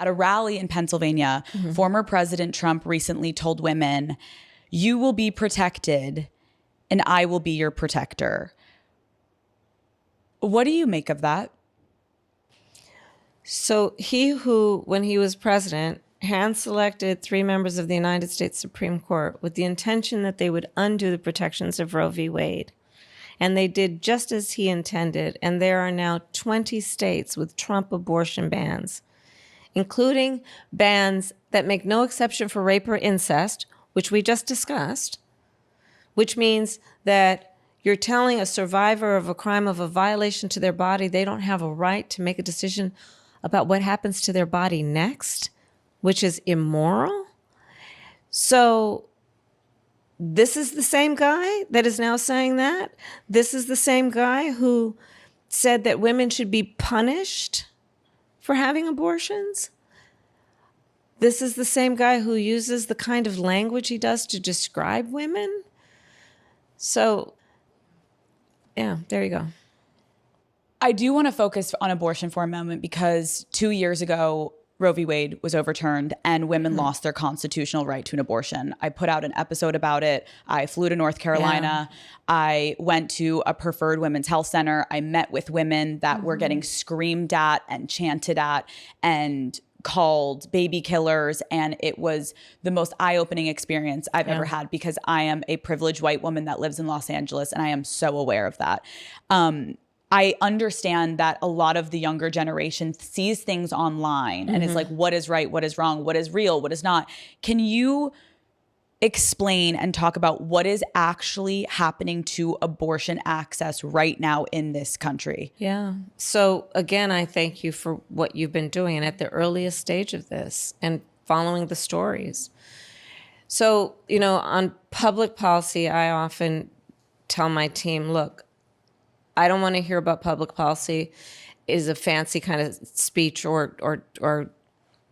At a rally in Pennsylvania, former President Trump recently told women, "You will be protected and I will be your protector." What do you make of that? So he who, when he was president, hand-selected 3 members of the United States Supreme Court with the intention that they would undo the protections of Roe v. Wade. And they did just as he intended. And there are now 20 states with Trump abortion bans, including bans that make no exception for rape or incest, which we just discussed, which means that you're telling a survivor of a crime, of a violation to their body, they don't have a right to make a decision about what happens to their body next, which is immoral. So this is the same guy that is now saying that. This is the same guy who said that women should be punished for having abortions. This is the same guy who uses the kind of language he does to describe women. So, yeah, there you go. I do want to focus on abortion for a moment because 2 years ago, Roe v. Wade was overturned and women lost their constitutional right to an abortion. I put out an episode about it. I flew to North Carolina. Yeah. I went to a preferred women's health center. I met with women that were getting screamed at and chanted at and called baby killers. And it was the most eye-opening experience I've ever had because I am a privileged white woman that lives in Los Angeles and I am so aware of that. I understand that a lot of the younger generation sees things online and is like, what is right? What is wrong? What is real? What is not? Can you explain and talk about what is actually happening to abortion access right now in this country? Yeah. So again, I thank you for what you've been doing and at the earliest stage of this and following the stories. So, you know, on public policy, I often tell my team, look, I don't want to hear about public policy is a fancy kind of speech or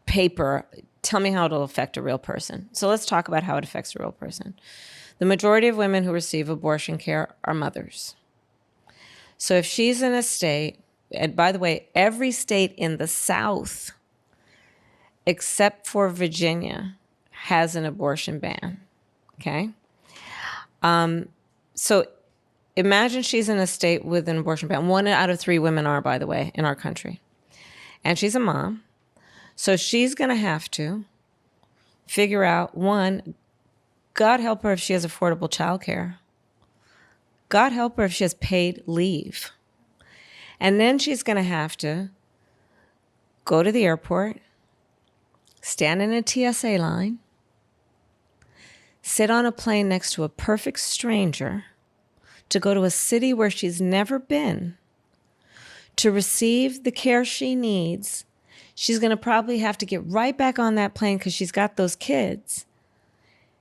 paper. Tell me how it'll affect a real person. So let's talk about how it affects a real person. The majority of women who receive abortion care are mothers. So if she's in a state, and by the way, every state in the South, except for Virginia, has an abortion ban, okay? So imagine she's in a state with an abortion ban. 1 out of 3 women are, by the way, in our country. And she's a mom. So she's going to have to figure out, 1, God help her if she has affordable childcare. God help her if she has paid leave. And then she's going to have to go to the airport, stand in a TSA line, sit on a plane next to a perfect stranger, to go to a city where she's never been, to receive the care she needs. She's going to probably have to get right back on that plane because she's got those kids.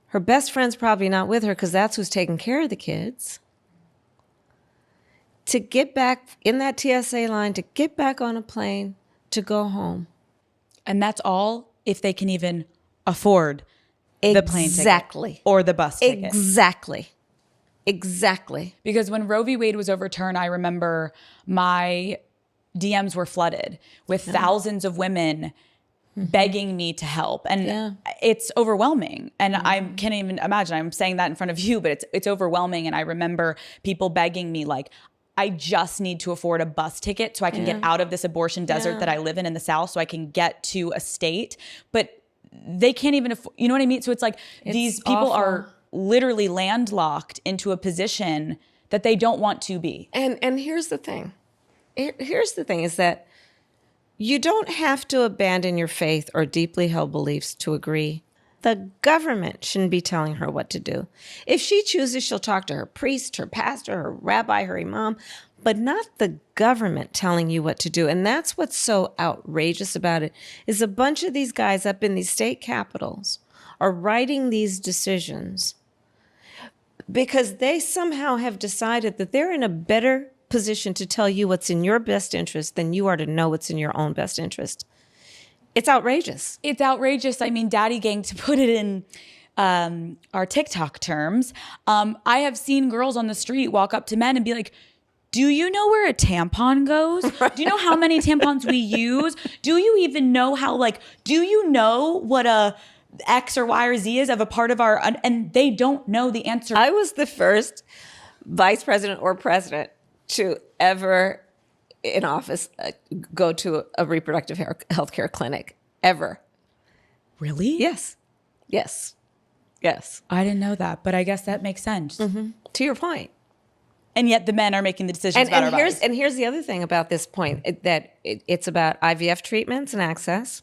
Her best friend's probably not with her because that's who's taking care of the kids. To get back in that TSA line, to get back on a plane, to go home. And that's all if they can even afford the plane ticket or the bus ticket. Exactly. Because when Roe v. Wade was overturned, I remember my DMs were flooded with thousands of women begging me to help. And it's overwhelming. And I can't even imagine, I'm saying that in front of you, but it's overwhelming. And I remember people begging me like, I just need to afford a bus ticket so I can get out of this abortion desert that I live in the South so I can get to a state. But they can't even, you know what I mean? So it's like these people are literally landlocked into a position that they don't want to be. And here's the thing. Here's the thing is that you don't have to abandon your faith or deeply held beliefs to agree. The government shouldn't be telling her what to do. If she chooses, she'll talk to her priest, her pastor, her rabbi, her imam, but not the government telling you what to do. And that's what's so outrageous about it, is a bunch of these guys up in these state capitals are writing these decisions because they somehow have decided that they're in a better position to tell you what's in your best interest than you are to know what's in your own best interest. It's outrageous. It's outrageous. I mean, daddy gang, to put it in our TikTok terms, I have seen girls on the street walk up to men and be like, do you know where a tampon goes? Do you know how many tampons we use? Do you even know how, like, do you know what a X or Y or Z is of a part of our, and they don't know the answer. I was the first vice president or president to ever in office go to a reproductive health care clinic, ever. Really? Yes. Yes. Yes. I didn't know that, but I guess that makes sense. To your point. And yet the men are making the decisions about our bodies. And here's the other thing about this point, it's about IVF treatments and access.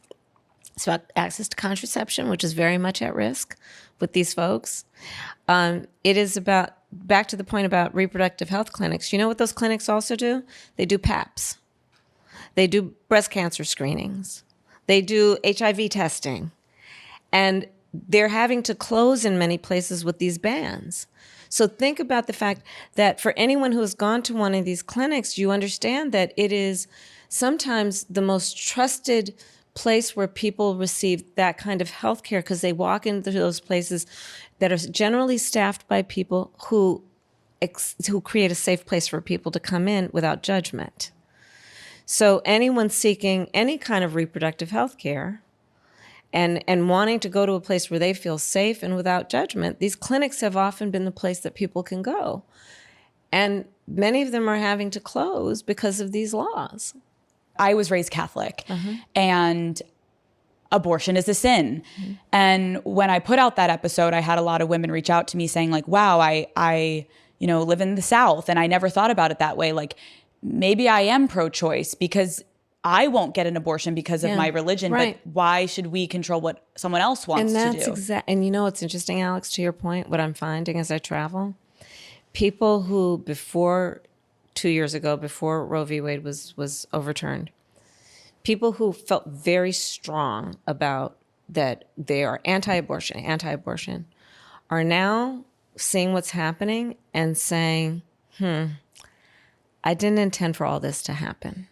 It's about access to contraception, which is very much at risk with these folks. It is about, back to the point about reproductive health clinics. You know what those clinics also do? They do PAPs. They do breast cancer screenings. They do HIV testing. And they're having to close in many places with these bans. So think about the fact that for anyone who has gone to one of these clinics, you understand that it is sometimes the most trusted place where people receive that kind of health care, because they walk into those places that are generally staffed by people who create a safe place for people to come in without judgment. So anyone seeking any kind of reproductive health care and wanting to go to a place where they feel safe and without judgment, these clinics have often been the place that people can go. And many of them are having to close because of these laws. I was raised Catholic, and abortion is a sin. And when I put out that episode, I had a lot of women reach out to me saying, like, wow, I live in the South and I never thought about it that way. Like, maybe I am pro-choice because I won't get an abortion because of my religion, but why should we control what someone else wants to do? And you know what's interesting, Alex, to your point, what I'm finding as I travel? People who 2 years ago, before Roe v. Wade was overturned, people who felt very strong about that they are anti-abortion, are now seeing what's happening and saying, I didn't intend for all this to happen.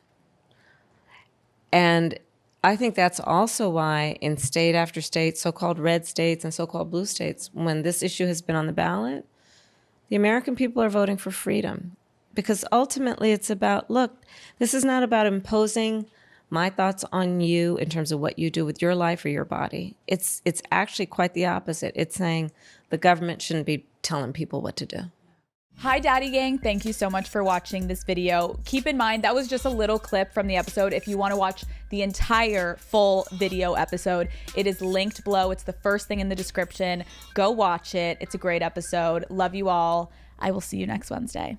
And I think that's also why in state after state, so-called red states and so-called blue states, when this issue has been on the ballot, the American people are voting for freedom. Because ultimately it's about, look, this is not about imposing my thoughts on you in terms of what you do with your life or your body. It's actually quite the opposite. It's saying the government shouldn't be telling people what to do. Hi, Daddy Gang. Thank you so much for watching this video. Keep in mind, that was just a little clip from the episode. If you want to watch the entire full video episode, it is linked below. It's the first thing in the description. Go watch it. It's a great episode. Love you all. I will see you next Wednesday.